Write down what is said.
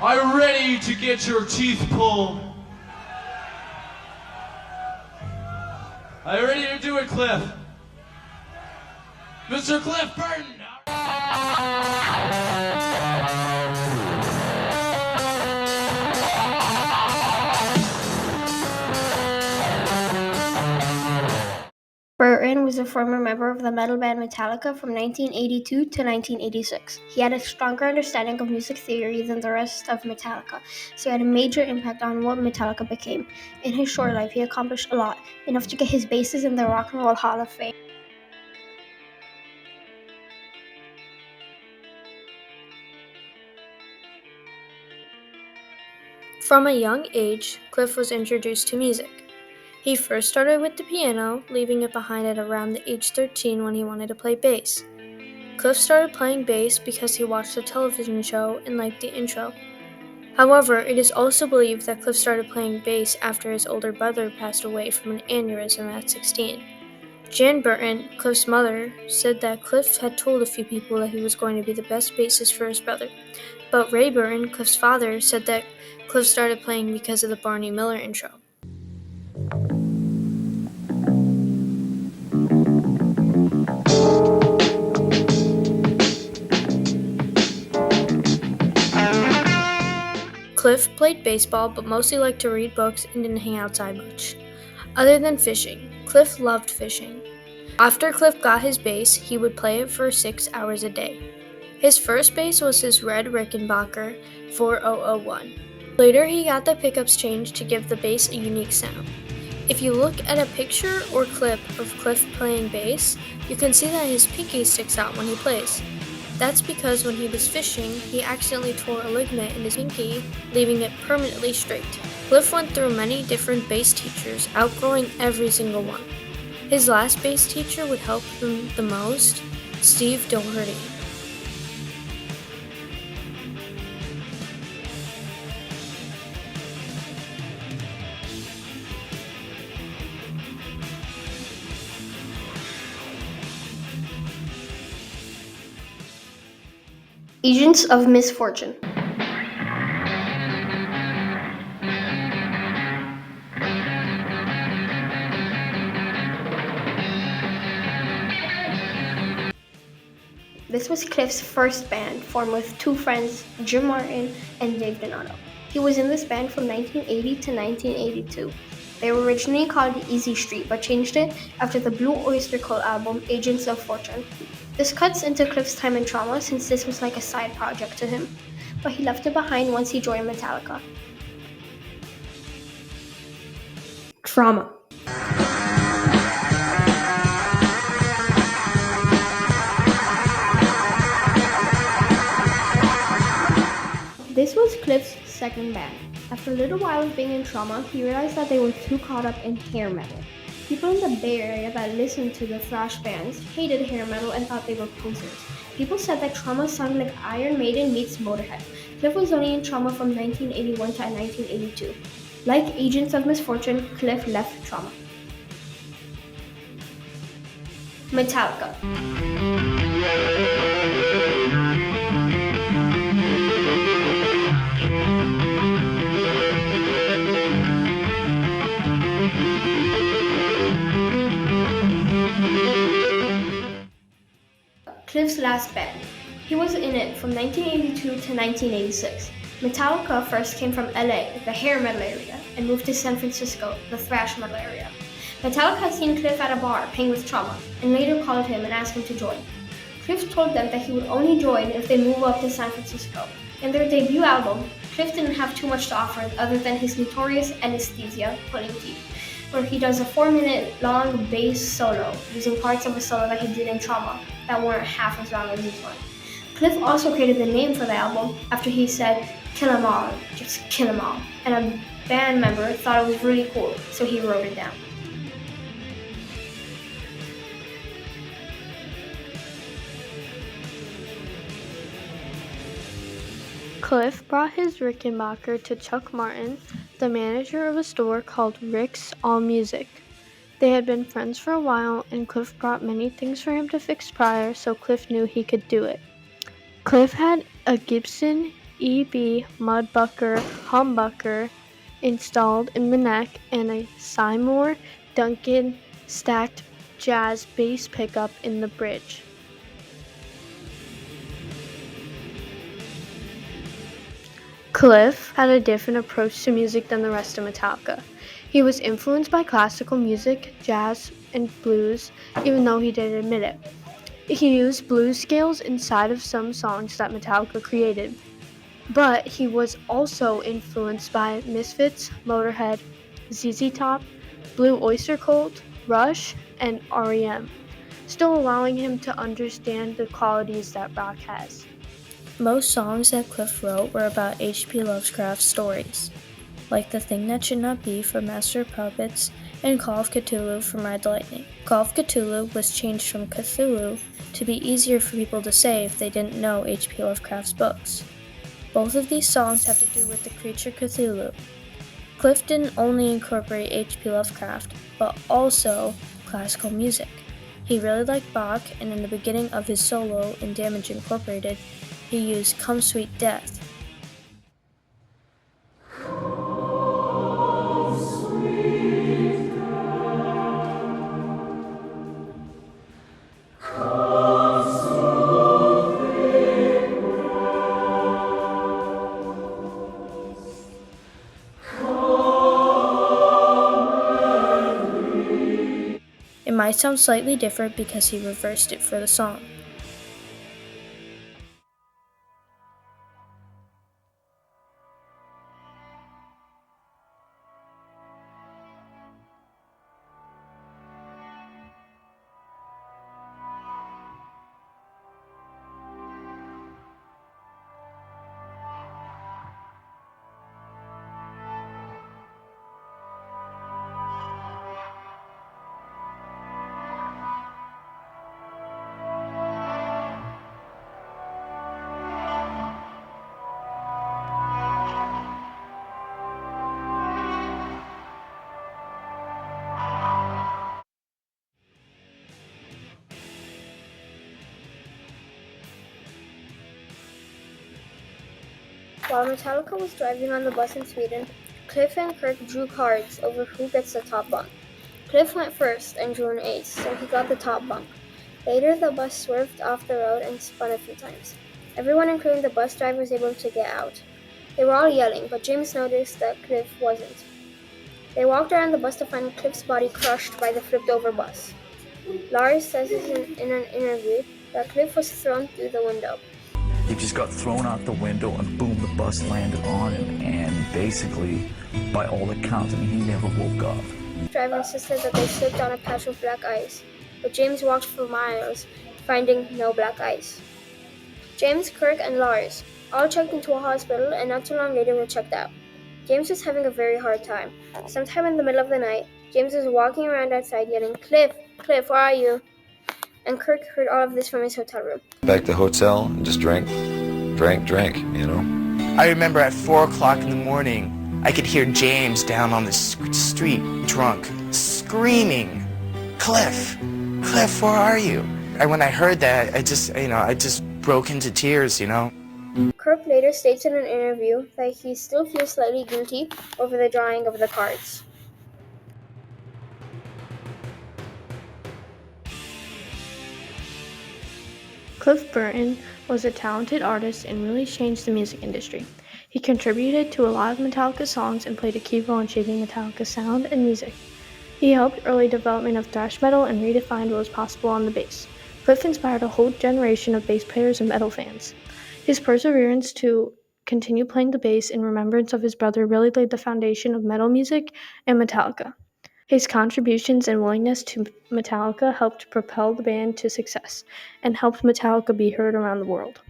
Are you ready to get your teeth pulled? Are you ready to do it, Cliff? Mr. Cliff Burton! Burton was a former member of the metal band Metallica from 1982 to 1986. He had a stronger understanding of music theory than the rest of Metallica, so he had a major impact on what Metallica became. In his short life, he accomplished a lot, enough to get his bases in the Rock and Roll Hall of Fame. From a young age, Cliff was introduced to music. He first started with the piano, leaving it behind at around the age 13 when he wanted to play bass. Cliff started playing bass because he watched a television show and liked the intro. However, it is also believed that Cliff started playing bass after his older brother passed away from an aneurysm at 16. Jan Burton, Cliff's mother, said that Cliff had told a few people that he was going to be the best bassist for his brother. But Ray Burton, Cliff's father, said that Cliff started playing because of the Barney Miller intro. Cliff played baseball but mostly liked to read books and didn't hang outside much. Other than fishing, Cliff loved fishing. After Cliff got his bass, he would play it for 6 hours a day. His first bass was his red Rickenbacker 4001. Later he got the pickups changed to give the bass a unique sound. If you look at a picture or clip of Cliff playing bass, you can see that his pinky sticks out when he plays. That's because when he was fishing, he accidentally tore a ligament in his pinky, leaving it permanently straight. Cliff went through many different bass teachers, outgrowing every single one. His last bass teacher would help him the most, Steve Doherty. Agents of Misfortune. This was Cliff's first band, formed with two friends, Jim Martin and Dave Donato. He was in this band from 1980 to 1982. They were originally called Easy Street, but changed it after the Blue Oyster Cult album, Agents of Fortune. This cuts into Cliff's time in Trauma, since this was like a side project to him, but he left it behind once he joined Metallica. Trauma. This was Cliff's second band. After a little while of being in Trauma, he realized that they were too caught up in hair metal. People in the Bay Area that listened to the thrash bands hated hair metal and thought they were posers. People said that Trauma sounded like Iron Maiden meets Motorhead. Cliff was only in Trauma from 1981 to 1982. Like Agents of Misfortune, Cliff left Trauma. Metallica. Cliff's last band. He was in it from 1982 to 1986. Metallica first came from LA, the hair metal area, and moved to San Francisco, the thrash metal area. Metallica had seen Cliff at a bar playing with Trauma, and later called him and asked him to join. Cliff told them that he would only join if they move up to San Francisco. In their debut album, Cliff didn't have too much to offer other than his notorious anesthesia, pulling teeth, where he does a 4-minute long bass solo using parts of a solo that he did in Trauma that weren't half as long as this one. Cliff also created the name for the album after he said, "Kill 'em all, just kill 'em all," and a band member thought it was really cool, so he wrote it down. Cliff brought his Rickenbacker to Chuck Martin, the manager of a store called Rick's All Music. They had been friends for a while, and Cliff brought many things for him to fix prior, so Cliff knew he could do it. Cliff had a Gibson E.B. Mudbucker humbucker installed in the neck and a Seymour Duncan stacked jazz bass pickup in the bridge. Cliff had a different approach to music than the rest of Metallica. He was influenced by classical music, jazz, and blues, even though he didn't admit it. He used blues scales inside of some songs that Metallica created, but he was also influenced by Misfits, Motorhead, ZZ Top, Blue Oyster Cult, Rush, and REM, still allowing him to understand the qualities that rock has. Most songs that Cliff wrote were about H.P. Lovecraft's stories, like The Thing That Should Not Be from Master of Puppets and Call of Cthulhu from Ride the Lightning. Call of Cthulhu was changed from Cthulhu to be easier for people to say if they didn't know H.P. Lovecraft's books. Both of these songs have to do with the creature Cthulhu. Cliff didn't only incorporate H.P. Lovecraft, but also classical music. He really liked Bach, and in the beginning of his solo in Damage Incorporated, he used Come Sweet Death. It might sound slightly different because he reversed it for the song. While Metallica was driving on the bus in Sweden, Cliff and Kirk drew cards over who gets the top bunk. Cliff went first and drew an ace, so he got the top bunk. Later, the bus swerved off the road and spun a few times. Everyone, including the bus driver, was able to get out. They were all yelling, but James noticed that Cliff wasn't. They walked around the bus to find Cliff's body crushed by the flipped-over bus. Lars says in an interview that Cliff was thrown through the window. He just got thrown out the window and boom, the bus landed on him. And basically, by all accounts, he never woke up. The driver insisted that they slipped on a patch of black ice, but James walked for miles, finding no black ice. James, Kirk, and Lars all checked into a hospital, and not too long later were checked out. James was having a very hard time. Sometime in the middle of the night, James was walking around outside yelling, "Cliff, Cliff, where are you?" And Kirk heard all of this from his hotel room. Back to the hotel and just drank, you know. I remember at 4 o'clock in the morning, I could hear James down on the street, drunk, screaming, Cliff, Cliff, where are you?" And when I heard that, I just broke into tears, Kirk later states in an interview that he still feels slightly guilty over the drawing of the cards. Cliff Burton was a talented artist and really changed the music industry. He contributed to a lot of Metallica songs and played a key role in shaping Metallica's sound and music. He helped early development of thrash metal and redefined what was possible on the bass. Cliff inspired a whole generation of bass players and metal fans. His perseverance to continue playing the bass in remembrance of his brother really laid the foundation of metal music and Metallica. His contributions and willingness to Metallica helped propel the band to success and helped Metallica be heard around the world.